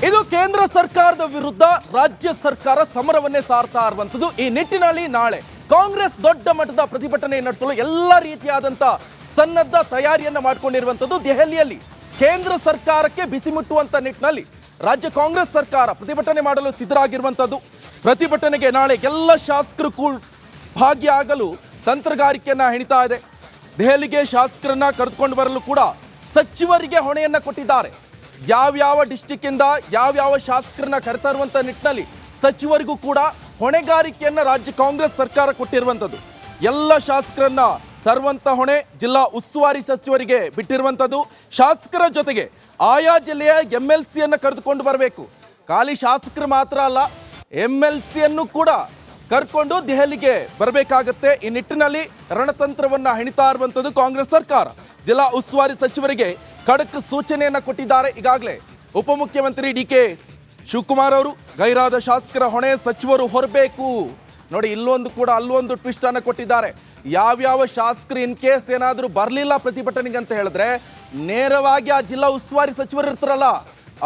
ಇದು ಕೇಂದ್ರ ಸರ್ಕಾರದ ವಿರುದ್ಧ ರಾಜ್ಯ ಸರ್ಕಾರ ಸಮರವನ್ನೇ ಸಾರ್ತಾ ಇರುವಂತದ್ದು. ಈ ನಿಟ್ಟಿನಲ್ಲಿ ನಾಳೆ ಕಾಂಗ್ರೆಸ್ ದೊಡ್ಡ ಮಟ್ಟದ ಪ್ರತಿಭಟನೆ ನಡೆಸಲು ಎಲ್ಲ ರೀತಿಯಾದಂತ ಸನ್ನದ್ಧ ತಯಾರಿಯನ್ನ ಮಾಡಿಕೊಂಡಿರುವಂತದ್ದು. ದೆಹಲಿಯಲ್ಲಿ ಕೇಂದ್ರ ಸರ್ಕಾರಕ್ಕೆ ಬಿಸಿ ಮುಟ್ಟುವಂತ ನಿಟ್ಟಿನಲ್ಲಿ ರಾಜ್ಯ ಕಾಂಗ್ರೆಸ್ ಸರ್ಕಾರ ಪ್ರತಿಭಟನೆ ಮಾಡಲು ಸಿದ್ಧರಾಗಿರುವಂತದ್ದು. ಪ್ರತಿಭಟನೆಗೆ ನಾಳೆ ಎಲ್ಲ ಶಾಸಕರು ಭಾಗಿಯಾಗಲು ತಂತ್ರಗಾರಿಕೆಯನ್ನ ಹೆಣಿತಾ ಇದೆ. ದೆಹಲಿಗೆ ಶಾಸಕರನ್ನ ಕರೆದುಕೊಂಡು ಬರಲು ಕೂಡ ಸಚಿವರಿಗೆ ಹೊಣೆಯನ್ನ ಕೊಟ್ಟಿದ್ದಾರೆ. ಯಾವ್ಯಾವ ಡಿಸ್ಟಿಕ್ ಇಂದ ಯಾವ್ಯಾವ ಶಾಸಕರನ್ನ ಕರೆತಾ ಇರುವಂತ ನಿಟ್ಟಿನಲ್ಲಿ ಸಚಿವರಿಗೂ ಕೂಡ ಹೊಣೆಗಾರಿಕೆಯನ್ನ ರಾಜ್ಯ ಕಾಂಗ್ರೆಸ್ ಸರ್ಕಾರ ಕೊಟ್ಟಿರುವಂತದ್ದು. ಎಲ್ಲ ಶಾಸಕರನ್ನ ತರುವಂತ ಹೊಣೆ ಜಿಲ್ಲಾ ಉಸ್ತುವಾರಿ ಸಚಿವರಿಗೆ ಬಿಟ್ಟಿರುವಂತದ್ದು. ಶಾಸಕರ ಜೊತೆಗೆ ಆಯಾ ಜಿಲ್ಲೆಯ MLC ಅನ್ನ ಕರೆದುಕೊಂಡು ಬರಬೇಕು. ಖಾಲಿ ಶಾಸಕರು ಮಾತ್ರ ಅಲ್ಲ, MLC ಅನ್ನು ಕೂಡ ಕರ್ಕೊಂಡು ದೆಹಲಿಗೆ ಬರಬೇಕಾಗತ್ತೆ. ಈ ನಿಟ್ಟಿನಲ್ಲಿ ರಣತಂತ್ರವನ್ನ ಹೆಣಿತಾ ಇರುವಂತದ್ದು ಕಾಂಗ್ರೆಸ್ ಸರ್ಕಾರ. ಜಿಲ್ಲಾ ಉಸ್ತುವಾರಿ ಸಚಿವರಿಗೆ ಖಡಕ್ ಸೂಚನೆಯನ್ನ ಕೊಟ್ಟಿದ್ದಾರೆ. ಈಗಾಗಲೇ ಉಪಮುಖ್ಯಮಂತ್ರಿ DK ಶಿವಕುಮಾರ್ ಅವರು ಗೈರಾದ ಶಾಸಕರ ಹೊಣೆ ಸಚಿವರು ಹೊರಬೇಕು. ನೋಡಿ, ಇಲ್ಲೊಂದು ಕೂಡ ಅಲ್ಲೊಂದು ಟ್ವಿಸ್ಟ್ ಅನ್ನ ಕೊಟ್ಟಿದ್ದಾರೆ. ಯಾವ್ಯಾವ ಶಾಸಕರು ಇನ್ ಕೇಸ್ ಏನಾದರೂ ಬರಲಿಲ್ಲ ಪ್ರತಿಭಟನೆಗೆ ಅಂತ ಹೇಳಿದ್ರೆ ನೇರವಾಗಿ ಆ ಜಿಲ್ಲಾ ಉಸ್ತುವಾರಿ ಸಚಿವರು ಇರ್ತಾರಲ್ಲ,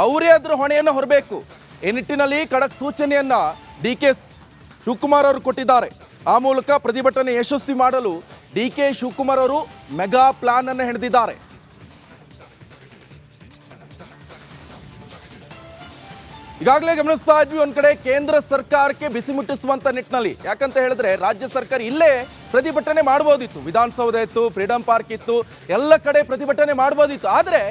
ಅವರೇ ಅದ್ರ ಹೊಣೆಯನ್ನು ಹೊರಬೇಕು. ಈ ನಿಟ್ಟಿನಲ್ಲಿ ಖಡಕ್ ಸೂಚನೆಯನ್ನ DK ಶಿವಕುಮಾರ್ ಅವರು ಕೊಟ್ಟಿದ್ದಾರೆ. ಆ ಮೂಲಕ ಪ್ರತಿಭಟನೆ ಯಶಸ್ವಿ ಮಾಡಲು DK ಶಿವಕುಮಾರ್ ಅವರು ಮೆಗಾ ಪ್ಲಾನ್ ಅನ್ನು ಹೆಣೆದಿದ್ದಾರೆ. ಈಗಾಗಲೇ ಗಮನಿಸ್ತಾ ಇದ್ವಿ, ಒಂದ್ ಕಡೆ ಕೇಂದ್ರ ಸರ್ಕಾರಕ್ಕೆ ಬಿಸಿ ಮುಟ್ಟಿಸುವಂತ ನಿಟ್ಟಿನಲ್ಲಿ. ಯಾಕಂತ ಹೇಳಿದ್ರೆ ರಾಜ್ಯ ಸರ್ಕಾರ ಇಲ್ಲೇ ಪ್ರತಿಭಟನೆ ಮಾಡಬಹುದಿತ್ತು. ವಿಧಾನಸೌಧ ಇತ್ತು, ಫ್ರೀಡಂ ಪಾರ್ಕ್ ಇತ್ತು, ಎಲ್ಲ ಕಡೆ ಪ್ರತಿಭಟನೆ ಮಾಡಬಹುದಿತ್ತು. ಆದ್ರೆ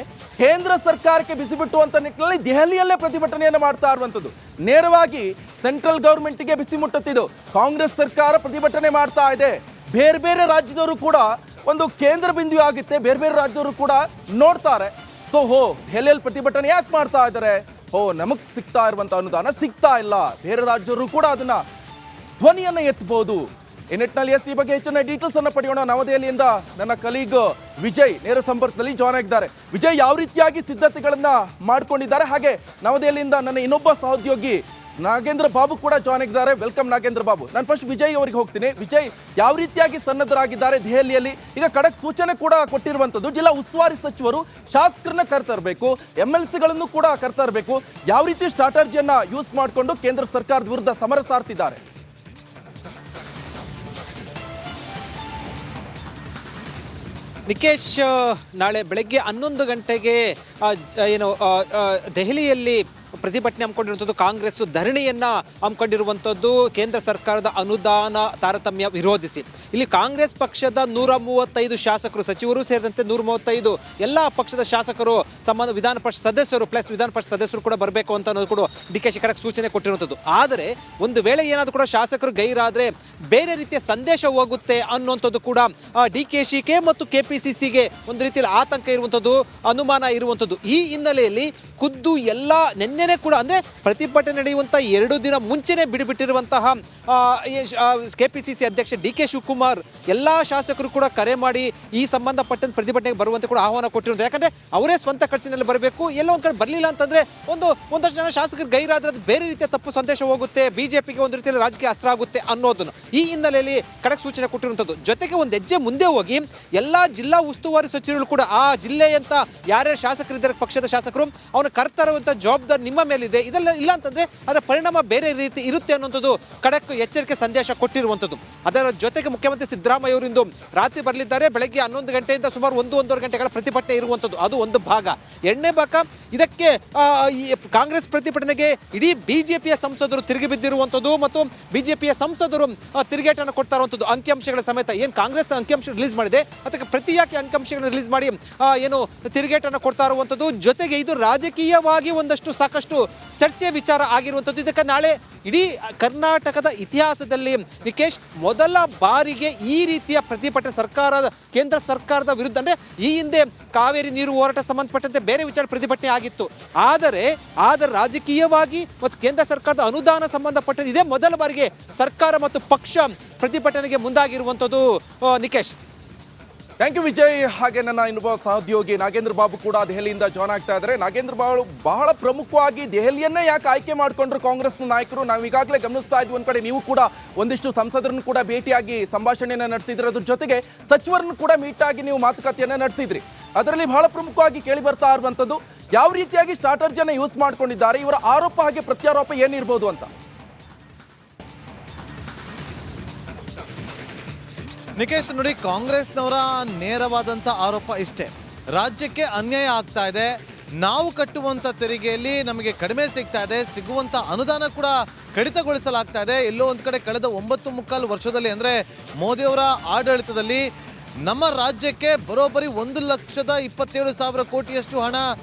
ಕೇಂದ್ರ ಸರ್ಕಾರಕ್ಕೆ ಬಿಸಿ ಬಿಟ್ಟುವಂತ ನಿಟ್ಟಿನಲ್ಲಿ ದೆಹಲಿಯಲ್ಲೇ ಪ್ರತಿಭಟನೆಯನ್ನು ಮಾಡ್ತಾ ಇರುವಂತದ್ದು. ನೇರವಾಗಿ ಸೆಂಟ್ರಲ್ ಗವರ್ಮೆಂಟ್ಗೆ ಬಿಸಿ ಮುಟ್ಟುತ್ತಿದ್ದು ಕಾಂಗ್ರೆಸ್ ಸರ್ಕಾರ ಪ್ರತಿಭಟನೆ ಮಾಡ್ತಾ ಇದೆ. ಬೇರೆ ಬೇರೆ ರಾಜ್ಯದವರು ಕೂಡ ಒಂದು ಕೇಂದ್ರ ಬಿಂದು ಆಗುತ್ತೆ. ಬೇರೆ ಬೇರೆ ರಾಜ್ಯದವರು ಕೂಡ ನೋಡ್ತಾರೆ. ಸೊ ದೆಹಲಿಯಲ್ಲಿ ಪ್ರತಿಭಟನೆ ಯಾಕೆ ಮಾಡ್ತಾ ಇದ್ದಾರೆ? ನಮಗ್ ಸಿಗ್ತಾ ಇರುವಂತ ಅನುದಾನ ಸಿಗ್ತಾ ಇಲ್ಲ, ಬೇರೆ ರಾಜ್ಯರು ಕೂಡ ಅದನ್ನ ಧ್ವನಿಯನ್ನ ಎತ್ತಬಹುದು. ಈ ನಿಟ್ಟಿನಲ್ಲಿ ಈ ಬಗ್ಗೆ ಹೆಚ್ಚಿನ ಡೀಟೇಲ್ಸ್ ಅನ್ನ ಪಡೆಯೋಣ. ನವದೆಹಲಿಯಿಂದ ನನ್ನ ಕಲೀಗ್ ವಿಜಯ್ ನೇರ ಸಂಪರ್ಕದಲ್ಲಿ ಜಾಯ್ನ್ ಆಗಿದ್ದಾರೆ. ವಿಜಯ್, ಯಾವ ರೀತಿಯಾಗಿ ಸಿದ್ಧತೆಗಳನ್ನ ಮಾಡ್ಕೊಂಡಿದ್ದಾರೆ? ಹಾಗೆ ನವದೆಹಲಿಯಿಂದ ನನ್ನ ಇನ್ನೊಬ್ಬ ಸಹೋದ್ಯೋಗಿ ನಾಗೇಂದ್ರ ಬಾಬು ಕೂಡ ಜಾಯ್ನ್ ಆಗಿದ್ದಾರೆ. ವೆಲ್ಕಮ್ ನಾಗೇಂದ್ರ ಬಾಬು. ನಾನು ಫಸ್ಟ್ ವಿಜಯ್ ಅವರಿಗೆ ಹೋಗ್ತೀನಿ. ವಿಜಯ್, ಯಾವ ರೀತಿಯಾಗಿ ಸನ್ನದ್ಧರಾಗಿದ್ದಾರೆ ದೆಹಲಿಯಲ್ಲಿ? ಈಗ ಖಡಕ್ ಸೂಚನೆ ಕೂಡ ಕೊಟ್ಟಿರುವಂತದ್ದು, ಜಿಲ್ಲಾ ಉಸ್ತುವಾರಿ ಸಚಿವರು ಶಾಸಕರನ್ನ ಕರ್ತಾ ಇರಬೇಕು, MLCಗಳನ್ನು ಕೂಡ ಕರ್ತಾ ಇರಬೇಕು. ಯಾವ ರೀತಿ ಸ್ಟ್ರಾಟಜಿಯನ್ನ ಯೂಸ್ ಮಾಡಿಕೊಂಡು ಕೇಂದ್ರ ಸರ್ಕಾರದ ವಿರುದ್ಧ ಸಮರ ಸಾರ್ತಿದ್ದಾರೆ? ನಿಕೇಶ್, ನಾಳೆ ಬೆಳಗ್ಗೆ 11 ಗಂಟೆಗೆ ದೆಹಲಿಯಲ್ಲಿ ಪ್ರತಿಭಟನೆ ಹಮ್ಮಿಕೊಂಡಿರುವಂಥದ್ದು. ಕಾಂಗ್ರೆಸ್ ಧರಣಿಯನ್ನ ಹಮ್ಮಿಕೊಂಡಿರುವಂಥದ್ದು ಕೇಂದ್ರ ಸರ್ಕಾರದ ಅನುದಾನ ತಾರತಮ್ಯ ವಿರೋಧಿಸಿ. ಇಲ್ಲಿ ಕಾಂಗ್ರೆಸ್ ಪಕ್ಷದ 135 ಶಾಸಕರು, ಸಚಿವರು ಸೇರಿದಂತೆ 135 ಎಲ್ಲ ಪಕ್ಷದ ಶಾಸಕರು, ವಿಧಾನ ಪರಿಷತ್ ಸದಸ್ಯರು ಪ್ಲಸ್ ವಿಧಾನ ಪರಿಷತ್ ಸದಸ್ಯರು ಕೂಡ ಬರಬೇಕು ಅಂತ ಅನ್ನೋದು ಕೂಡ DK ಖಡಕ್ ಸೂಚನೆ ಕೊಟ್ಟಿರುವಂಥದ್ದು. ಆದರೆ ಒಂದು ವೇಳೆ ಏನಾದರೂ ಕೂಡ ಶಾಸಕರು ಗೈರಾದ್ರೆ ಬೇರೆ ರೀತಿಯ ಸಂದೇಶ ಹೋಗುತ್ತೆ ಅನ್ನುವಂಥದ್ದು ಕೂಡ DKಶಿಗೆ ಮತ್ತು KPCCಗೆ ಒಂದು ರೀತಿಯಲ್ಲಿ ಆತಂಕ ಇರುವಂಥದ್ದು, ಅನುಮಾನ ಇರುವಂಥದ್ದು. ಈ ಹಿನ್ನೆಲೆಯಲ್ಲಿ ಖುದ್ದು ಎಲ್ಲ ನೆನ್ನೆನೇ ಕೂಡ ಅಂದರೆ ಪ್ರತಿಭಟನೆ ನಡೆಯುವಂಥ 2 ದಿನ ಮುಂಚೆನೇ ಬಿಡುಬಿಟ್ಟಿರುವಂತಹ KPCC ಅಧ್ಯಕ್ಷ DK ಶಿವಕುಮಾರ್ ಎಲ್ಲ ಶಾಸಕರು ಕೂಡ ಕರೆ ಮಾಡಿ ಈ ಸಂಬಂಧಪಟ್ಟಂತೆ ಪ್ರತಿಭಟನೆಗೆ ಬರುವಂತೆ ಕೂಡ ಆಹ್ವಾನ ಕೊಟ್ಟಿರೋದು. ಯಾಕಂದರೆ ಅವರೇ ಸ್ವಂತ ಖರ್ಚಿನಲ್ಲಿ ಬರಬೇಕು. ಎಲ್ಲೋ ಒಂದು ಕಡೆ ಬರಲಿಲ್ಲ ಅಂತಂದರೆ ಒಂದಷ್ಟು ಜನ ಶಾಸಕರು ಗೈರಾದ್ರೆ ಅದು ಬೇರೆ ರೀತಿಯ ತಪ್ಪು ಸಂದೇಶ ಹೋಗುತ್ತೆ, BJPಗೆ ಒಂದು ರೀತಿಯಲ್ಲಿ ರಾಜಕೀಯ ಅಸ್ತ್ರ ಆಗುತ್ತೆ ಅನ್ನೋದನ್ನು ಈ ಹಿನ್ನೆಲೆಯಲ್ಲಿ ಖಡಕ್ ಸೂಚನೆ ಕೊಟ್ಟಿರುವಂಥದ್ದು. ಜೊತೆಗೆ ಒಂದು ಹೆಜ್ಜೆ ಮುಂದೆ ಹೋಗಿ ಎಲ್ಲ ಜಿಲ್ಲಾ ಉಸ್ತುವಾರಿ ಸಚಿವರು ಕೂಡ ಆ ಜಿಲ್ಲೆಯಂತ ಯಾರ್ಯಾರು ಶಾಸಕರಿದ್ದಾರೆ ಪಕ್ಷದ ಶಾಸಕರು ಅವನು ಕರ್ತಾ ಇರುವಂಥ ಜವಾಬ್ದಾರಿ ನಿಮ್ಮ ಮೇಲಿದೆ. ಇದೆಲ್ಲ ಇಲ್ಲ ಅಂತಂದ್ರೆ ಅದರ ಪರಿಣಾಮ ಬೇರೆ ರೀತಿ ಇರುತ್ತೆ ಅನ್ನುವಂಥದ್ದು ಖಡಕ್ ಎಚ್ಚರಿಕೆ ಸಂದೇಶ ಕೊಟ್ಟಿರುವಂಥದ್ದು. ಅದರ ಜೊತೆಗೆ ಮುಖ್ಯಮಂತ್ರಿ ಸಿದ್ದರಾಮಯ್ಯ ಅವರಿಂದು ರಾತ್ರಿ ಬರಲಿದ್ದಾರೆ. ಬೆಳಗ್ಗೆ 11 ಗಂಟೆಯಿಂದ ಸುಮಾರು 1-1.5 ಗಂಟೆಗಳ ಪ್ರತಿಭಟನೆ ಇರುವಂಥದ್ದು. ಅದು ಒಂದು ಭಾಗ. ಎರಡನೇ ಭಾಗ, ಇದಕ್ಕೆ ಕಾಂಗ್ರೆಸ್ ಪ್ರತಿಭಟನೆಗೆ ಇಡೀ BJPಯ ಸಂಸದರು ತಿರುಗಿ ಬಿದ್ದಿರುವಂಥದ್ದು ಮತ್ತು BJPಯ ಸಂಸದರು ತಿರುಗೇಟನ್ನು ಕೊಡ್ತಾ ಇರುವಂಥದ್ದು. ಅಂಕಿಅಂಶಗಳ ಸಮೇತ ಏನು ಕಾಂಗ್ರೆಸ್ ಅಂಕಿಅಂಶ ರಿಲೀಸ್ ಮಾಡಿದೆ ಅದಕ್ಕೆ ಪ್ರತಿಯಾಗಿ ಅಂಕಿಅಂಶಗಳನ್ನು ರಿಲೀಸ್ ಮಾಡಿ ಏನು ತಿರುಗೇಟನ್ನು ಕೊಡ್ತಾ ಇರುವಂಥದ್ದು. ಜೊತೆಗೆ ಇದು ರಾಜಕೀಯವಾಗಿ ಒಂದಷ್ಟು ಸಾಕಷ್ಟು ಚರ್ಚೆ ವಿಚಾರ ಆಗಿರುವಂಥದ್ದು. ಇದಕ್ಕೆ ನಾಳೆ ಇಡೀ ಕರ್ನಾಟಕದ ಇತಿಹಾಸದಲ್ಲಿ ನಿಕೇಶ್ ಮೊದಲ ಬಾರಿಗೆ ಈ ರೀತಿಯ ಪ್ರತಿಭಟನೆ ಕೇಂದ್ರ ಸರ್ಕಾರದ ವಿರುದ್ಧ, ಅಂದರೆ ಈ ಹಿಂದೆ ಕಾವೇರಿ ನೀರು ಹೋರಾಟ ಸಂಬಂಧಪಟ್ಟಂತೆ ಬೇರೆ ವಿಚಾರ ಪ್ರತಿಭಟನೆ ಆಗಿತ್ತು. ಆದರೆ ರಾಜಕೀಯವಾಗಿ ಮತ್ತು ಕೇಂದ್ರ ಸರ್ಕಾರದ ಅನುದಾನ ಸಂಬಂಧಪಟ್ಟಂತೆ ಇದೇ ಮೊದಲ ಬಾರಿಗೆ ಸರ್ಕಾರ ಮತ್ತು ಪಕ್ಷ ಪ್ರತಿಭಟನೆಗೆ ಮುಂದಾಗಿರುವಂಥದ್ದು. Nikesh, thank you Vijay. ಹಾಗೆ ನನ್ನ ಇನ್ನೊಬ್ಬ ಸಹೋದ್ಯೋಗಿ ನಾಗೇಂದ್ರ ಬಾಬು ಕೂಡ ದೆಹಲಿಯಿಂದ ಜಾಯ್ನ್ ಆಗ್ತಾ ಇದ್ದಾರೆ. ನಾಗೇಂದ್ರ ಬಾಬು, ಬಹಳ ಪ್ರಮುಖವಾಗಿ ದೆಹಲಿಯನ್ನೇ ಯಾಕೆ ಆಯ್ಕೆ ಮಾಡಿಕೊಂಡ್ರು ಕಾಂಗ್ರೆಸ್ನ ನಾಯಕರು? ನಾವು ಈಗಾಗಲೇ ಗಮನಿಸ್ತಾ ಇದ್ವಿ, ಒಂದ್ ಕಡೆ ನೀವು ಕೂಡ ಒಂದಿಷ್ಟು ಸಂಸದರನ್ನು ಕೂಡ ಭೇಟಿಯಾಗಿ ಸಂಭಾಷಣೆಯನ್ನು ನಡೆಸಿದ್ರಿ, ಅದ್ರ ಜೊತೆಗೆ ಸಚಿವರನ್ನು ಕೂಡ ಮೀಟ್ ಆಗಿ ನೀವು ಮಾತುಕತೆಯನ್ನು ನಡೆಸಿದ್ರಿ. ಅದರಲ್ಲಿ ಬಹಳ ಪ್ರಮುಖವಾಗಿ ಕೇಳಿ ಬರ್ತಾ ಇರುವಂಥದ್ದು ಯಾವ ರೀತಿಯಾಗಿ ಸ್ಟ್ರಾಟಜಿಯನ್ನು ಯೂಸ್ ಮಾಡ್ಕೊಂಡಿದ್ದಾರೆ, ಇವರ ಆರೋಪ ಹಾಗೆ ಪ್ರತ್ಯಾರೋಪ ಏನಿರ್ಬೋದು ಅಂತ? ನಿಕೇಶ್ ನೋಡಿ, ಕಾಂಗ್ರೆಸ್ನವರ ನೇರವಾದಂಥ ಆರೋಪ ಇಷ್ಟೇ, ರಾಜ್ಯಕ್ಕೆ ಅನ್ಯಾಯ ಆಗ್ತಾ ಇದೆ, ನಾವು ಕಟ್ಟುವಂಥ ತೆರಿಗೆಯಲ್ಲಿ ನಮಗೆ ಕಡಿಮೆ ಸಿಗ್ತಾ ಇದೆ, ಸಿಗುವಂಥ ಅನುದಾನ ಕೂಡ ಕಡಿತಗೊಳಿಸಲಾಗ್ತಾ ಇದೆ. ಎಲ್ಲೋ ಒಂದು ಕಡೆ ಕಳೆದ 9.25 ವರ್ಷದಲ್ಲಿ ಅಂದರೆ ಮೋದಿಯವರ ಆಡಳಿತದಲ್ಲಿ ನಮ್ಮ ರಾಜ್ಯಕ್ಕೆ ಬರೋಬ್ಬರಿ 1,27,000 ಕೋಟಿಯಷ್ಟು ಹಣ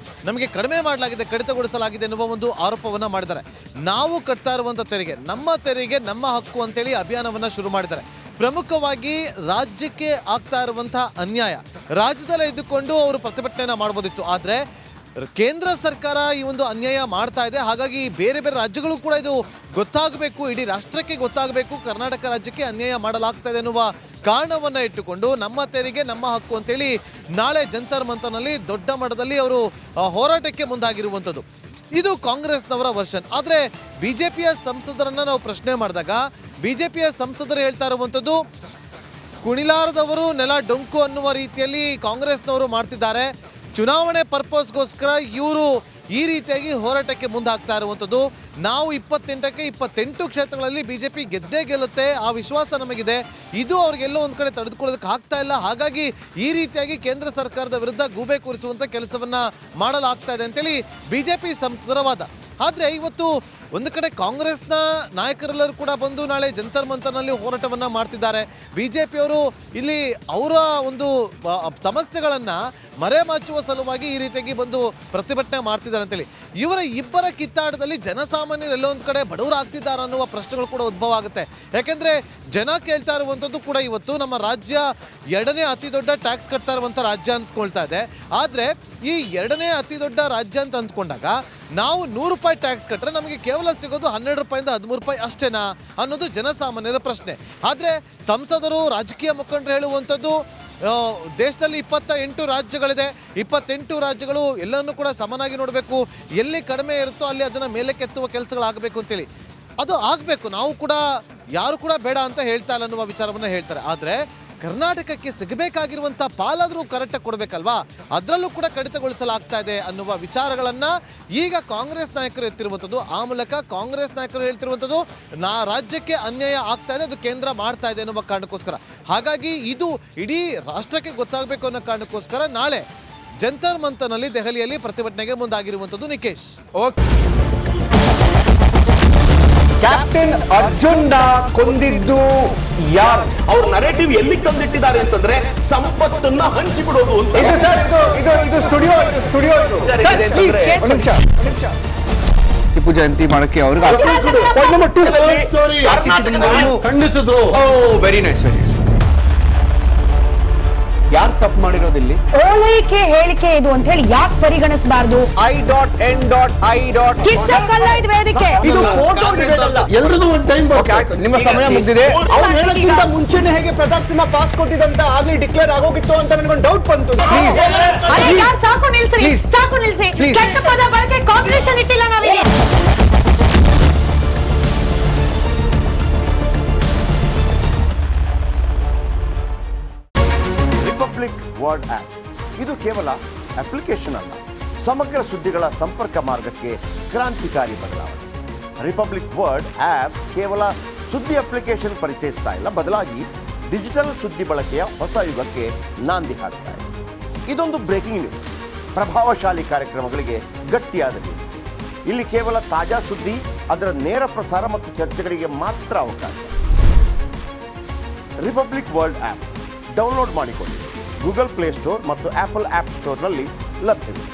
ನಮಗೆ ಕಡಿಮೆ ಮಾಡಲಾಗಿದೆ, ಕಡಿತಗೊಳಿಸಲಾಗಿದೆ ಎನ್ನುವ ಒಂದು ಆರೋಪವನ್ನು ಮಾಡಿದ್ದಾರೆ. ನಾವು ಕಟ್ತಾ ಇರುವಂಥ ತೆರಿಗೆ ನಮ್ಮ ಹಕ್ಕು ಅಂತೇಳಿ ಅಭಿಯಾನವನ್ನು ಶುರು ಮಾಡಿದ್ದಾರೆ. ಪ್ರಮುಖವಾಗಿ ರಾಜ್ಯಕ್ಕೆ ಆಗ್ತಾ ಇರುವಂತಹ ಅನ್ಯಾಯ, ರಾಜ್ಯದಲ್ಲೇ ಇದ್ದುಕೊಂಡು ಅವರು ಪ್ರತಿಭಟನೆಯನ್ನು ಮಾಡ್ಬೋದಿತ್ತು, ಆದರೆ ಕೇಂದ್ರ ಸರ್ಕಾರ ಈ ಒಂದು ಅನ್ಯಾಯ ಮಾಡ್ತಾ ಇದೆ. ಹಾಗಾಗಿ ಬೇರೆ ಬೇರೆ ರಾಜ್ಯಗಳು ಕೂಡ ಇದು ಗೊತ್ತಾಗಬೇಕು, ಇಡೀ ರಾಷ್ಟ್ರಕ್ಕೆ ಗೊತ್ತಾಗಬೇಕು, ಕರ್ನಾಟಕ ರಾಜ್ಯಕ್ಕೆ ಅನ್ಯಾಯ ಮಾಡಲಾಗ್ತಾ ಇದೆ ಎನ್ನುವ ಕಾರಣವನ್ನು ಇಟ್ಟುಕೊಂಡು ನಮ್ಮ ತೆರಿಗೆ ನಮ್ಮ ಹಕ್ಕು ಅಂತೇಳಿ ನಾಳೆ ಜಂತರ್ ಮಂತರ್ನಲ್ಲಿ ದೊಡ್ಡ ಮಟ್ಟದಲ್ಲಿ ಅವರು ಹೋರಾಟಕ್ಕೆ ಮುಂದಾಗಿರುವಂಥದ್ದು. ಇದು ಕಾಂಗ್ರೆಸ್ನವರ ವರ್ಷನ್. ಆದರೆ ಬಿಜೆಪಿಯ ಸಂಸದರನ್ನು ನಾವು ಪ್ರಶ್ನೆ ಮಾಡಿದಾಗ ಬಿಜೆಪಿಯ ಸಂಸದರು ಹೇಳ್ತಾ ಇರುವಂಥದ್ದು, ಕುಣಿಲಾರದವರು ನೆಲ ಡೊಂಕು ಅನ್ನುವ ರೀತಿಯಲ್ಲಿ ಕಾಂಗ್ರೆಸ್ನವರು ಮಾಡ್ತಿದ್ದಾರೆ, ಚುನಾವಣೆ ಪರ್ಪಸ್ಗೋಸ್ಕರ ಇವರು ಈ ರೀತಿಯಾಗಿ ಹೋರಾಟಕ್ಕೆ ಮುಂದಾಗ್ತಾ ಇರುವಂಥದ್ದು. ನಾವು 28ಕ್ಕೆ 28 ಕ್ಷೇತ್ರಗಳಲ್ಲಿ ಬಿಜೆಪಿ ಗೆದ್ದೇ ಗೆಲ್ಲುತ್ತೆ, ಆ ವಿಶ್ವಾಸ ನಮಗಿದೆ, ಇದು ಅವ್ರಿಗೆಲ್ಲೋ ಒಂದು ಕಡೆ ತಡೆದುಕೊಳ್ಳೋದಕ್ಕೆ ಆಗ್ತಾ ಇಲ್ಲ. ಹಾಗಾಗಿ ಈ ರೀತಿಯಾಗಿ ಕೇಂದ್ರ ಸರ್ಕಾರದ ವಿರುದ್ಧ ಗೂಬೆ ಕೂರಿಸುವಂಥ ಕೆಲಸವನ್ನ ಮಾಡಲಾಗ್ತಾ ಇದೆ ಅಂತೇಳಿ ಬಿಜೆಪಿ ಸಂಸದರ ವಾದ. ಆದರೆ ಇವತ್ತು ಒಂದು ಕಡೆ ಕಾಂಗ್ರೆಸ್ನ ನಾಯಕರೆಲ್ಲರೂ ಕೂಡ ಬಂದು ನಾಳೆ ಜಂತರ್ ಮಂತರ್ನಲ್ಲಿ ಹೋರಾಟವನ್ನು ಮಾಡ್ತಿದ್ದಾರೆ. ಬಿಜೆಪಿಯವರು ಇಲ್ಲಿ ಅವರ ಒಂದು ಸಮಸ್ಯೆಗಳನ್ನು ಮರೆಮಾಚುವ ಸಲುವಾಗಿ ಈ ರೀತಿಯಾಗಿ ಬಂದು ಪ್ರತಿಭಟನೆ ಮಾಡ್ತಿದ್ದಾರೆ ಅಂತೇಳಿ. ಇವರ ಇಬ್ಬರ ಕಿತ್ತಾಟದಲ್ಲಿ ಜನಸಾಮಾನ್ಯರು ಎಲ್ಲೋ ಒಂದು ಕಡೆ ಬಡವರಾಗ್ತಿದ್ದಾರೆ ಅನ್ನುವ ಪ್ರಶ್ನೆಗಳು ಕೂಡ ಉದ್ಭವ ಆಗುತ್ತೆ. ಯಾಕೆಂದರೆ ಜನ ಕೇಳ್ತಾ ಇರುವಂಥದ್ದು ಕೂಡ ಇವತ್ತು ನಮ್ಮ ರಾಜ್ಯ 2ನೇ ಅತಿ ದೊಡ್ಡ ಟ್ಯಾಕ್ಸ್ ಕಟ್ತಾ ಇರುವಂಥ ರಾಜ್ಯ ಅನ್ಸ್ಕೊಳ್ತಾ ಇದೆ. ಆದರೆ ಈ 2ನೇ ಅತಿ ದೊಡ್ಡ ರಾಜ್ಯ ಅಂತ ಅಂದ್ಕೊಂಡಾಗ ನಾವು 100 ರೂಪಾಯಿ ಟ್ಯಾಕ್ಸ್ ಕಟ್ಟರೆ ನಮಗೆ ಕೇವಲ ಸಿಗೋದು 12 ರೂಪಾಯಿಂದ 13 ರೂಪಾಯಿ ಅಷ್ಟೇನಾ ಅನ್ನೋದು ಜನಸಾಮಾನ್ಯರ ಪ್ರಶ್ನೆ. ಆದರೆ ಸಂಸದರು, ರಾಜಕೀಯ ಮುಖಂಡರು ಹೇಳುವಂಥದ್ದು, ದೇಶದಲ್ಲಿ 28 ರಾಜ್ಯಗಳಿದೆ, 28 ರಾಜ್ಯಗಳು ಎಲ್ಲನೂ ಕೂಡ ಸಮನಾಗಿ ನೋಡಬೇಕು, ಎಲ್ಲಿ ಕಡಿಮೆ ಇರುತ್ತೋ ಅಲ್ಲಿ ಅದನ್ನು ಮೇಲಕ್ಕೆತ್ತುವ ಕೆಲಸಗಳಾಗಬೇಕು ಅಂತೇಳಿ. ಅದು ಆಗಬೇಕು, ನಾವು ಕೂಡ ಯಾರು ಕೂಡ ಬೇಡ ಅಂತ ಹೇಳ್ತಾ ಇಲ್ಲ ಅನ್ನುವ ವಿಚಾರವನ್ನು ಹೇಳ್ತಾರೆ. ಆದರೆ ಕರ್ನಾಟಕಕ್ಕೆ ಸಿಗಬೇಕಾಗಿರುವಂಥ ಪಾಲಾದರೂ ಕರೆಕ್ಟಾಗಿ ಕೊಡಬೇಕಲ್ವಾ, ಅದರಲ್ಲೂ ಕೂಡ ಕಡಿತಗೊಳಿಸಲಾಗ್ತಾ ಇದೆ ಅನ್ನುವ ವಿಚಾರಗಳನ್ನು ಈಗ ಕಾಂಗ್ರೆಸ್ ನಾಯಕರು ಎತ್ತಿರುವಂಥದ್ದು. ಆ ಮೂಲಕ ಕಾಂಗ್ರೆಸ್ ನಾಯಕರು ಹೇಳ್ತಿರುವಂಥದ್ದು ರಾಜ್ಯಕ್ಕೆ ಅನ್ಯಾಯ ಆಗ್ತಾ ಇದೆ, ಅದು ಕೇಂದ್ರ ಮಾಡ್ತಾ ಇದೆ ಅನ್ನುವ ಕಾರಣಕ್ಕೋಸ್ಕರ. ಹಾಗಾಗಿ ಇದು ಇಡೀ ರಾಷ್ಟ್ರಕ್ಕೆ ಗೊತ್ತಾಗಬೇಕು ಅನ್ನೋ ಕಾರಣಕ್ಕೋಸ್ಕರ ನಾಳೆ ಜಂತರ್ ಮಂತರ್ನಲ್ಲಿ ದೆಹಲಿಯಲ್ಲಿ ಪ್ರತಿಭಟನೆಗೆ ಮುಂದಾಗಿರುವಂಥದ್ದು. ನಿಕೇಶ್, ಕ್ಯಾಪ್ಟನ್ ಅರ್ಜುನ್ನ ಕೊಂದಿದ್ದು ಯಾರು? ಅವ್ರ ನರೇಟಿವ್ ಎಲ್ಲಿ ತಂದಿಟ್ಟಿದ್ದಾರೆ ಅಂತಂದ್ರೆ ಸಂಪತ್ತನ್ನ ಹಂಚಿಬಿಡೋದು ಅಂತ. ಇದು ಸರ್, ಇದು ಸ್ಟುಡಿಯೋ ಟಿಪ್ಪು ಜಯಂತಿ ಮಾಡಕ್ಕೆ ಅವ್ರಿಗೆ ಖಂಡಿಸಿದ್ರು. Very nice. ಯಾರು ತಪ್ಪು ಮಾಡಿರೋದಿಲ್ಲಿ? ಓಲೈಕೆ ಹೇಳಿಕೆ ಇದು ಅಂತ ಹೇಳಿ ಯಾಕೆ ಪರಿಗಣಿಸಬಾರದು? I.N.I. ಇದು ವೇದಿಕೆ, ಇದು ಫೋಟೋ ಎಲ್ರಿಗೂ ಒಂದು ಟೈಮ್. ನಿಮ್ಮ ಸಮಯ ಮುಗಿದಿದೆ. ಅವ್ರು ಹೇಳೋಕ್ಕಿಂತ ಮುಂಚೆನೆ ಹೇಗೆ ಪ್ರತಾಪ್ ಸಿಂಹ ಪಾಸ್ ಕೊಟ್ಟಿದಂತ ಆಗ್ಲಿ ಡಿಕ್ಲೇರ್ ಆಗೋಗಿತ್ತು ಅಂತ ನನಗೊಂದು ಡೌಟ್ ಬಂತು. ಸಾಕು ನಿಲ್ಸಿ, ಸಾಕು ನಿಲ್ಸಿ. ಕೆಟ್ಟ ಪದ ಬಳಕೆ ಕಾಂಪಿಟೇಷನ್ ಇಟ್ಟಿಲ್ಲ ನಾವಿಲ್ಲಿ. ರಿಪಬ್ಲಿಕ್ ವರ್ಡ್ ಆಪ್ ಇದು ಕೇವಲ ಅಪ್ಲಿಕೇಶನ್ ಅಲ್ಲ, ಸಮಗ್ರ ಸುದ್ದಿಗಳ ಸಂಪರ್ಕ ಮಾರ್ಗಕ್ಕೆ ಕ್ರಾಂತಿಕಾರಿ ಬದಲಾವಣೆ. ರಿಪಬ್ಲಿಕ್ ವರ್ಡ್ ಆಪ್ ಕೇವಲ ಸುದ್ದಿ ಅಪ್ಲಿಕೇಶನ್ ಪರಿಚಯಿಸ್ತಾ ಇಲ್ಲ, ಬದಲಾಗಿ ಡಿಜಿಟಲ್ ಸುದ್ದಿ ಬಳಕೆಯ ಹೊಸ ಯುಗಕ್ಕೆ ನಾಂದಿ ಹಾಡ್ತಾ ಇದೆ. ಇದೊಂದು ಬ್ರೇಕಿಂಗ್ ನ್ಯೂಸ್, ಪ್ರಭಾವಶಾಲಿ ಕಾರ್ಯಕ್ರಮಗಳಿಗೆ ಗಟ್ಟಿಯಾದ ನ್ಯೂಸ್. ಇಲ್ಲಿ ಕೇವಲ ತಾಜಾ ಸುದ್ದಿ, ಅದರ ನೇರ ಪ್ರಸಾರ ಮತ್ತು ಚರ್ಚೆಗಳಿಗೆ ಮಾತ್ರ ಅವಕಾಶ. ರಿಪಬ್ಲಿಕ್ ವರ್ಲ್ಡ್ ಆಪ್ ಡೌನ್ಲೋಡ್ ಮಾಡಿಕೊಳ್ಳಿ. ಗೂಗಲ್ ಪ್ಲೇಸ್ಟೋರ್ ಮತ್ತು ಆಪಲ್ ಆಪ್ ಸ್ಟೋರ್ನಲ್ಲಿ ಲಭ್ಯವಿದೆ.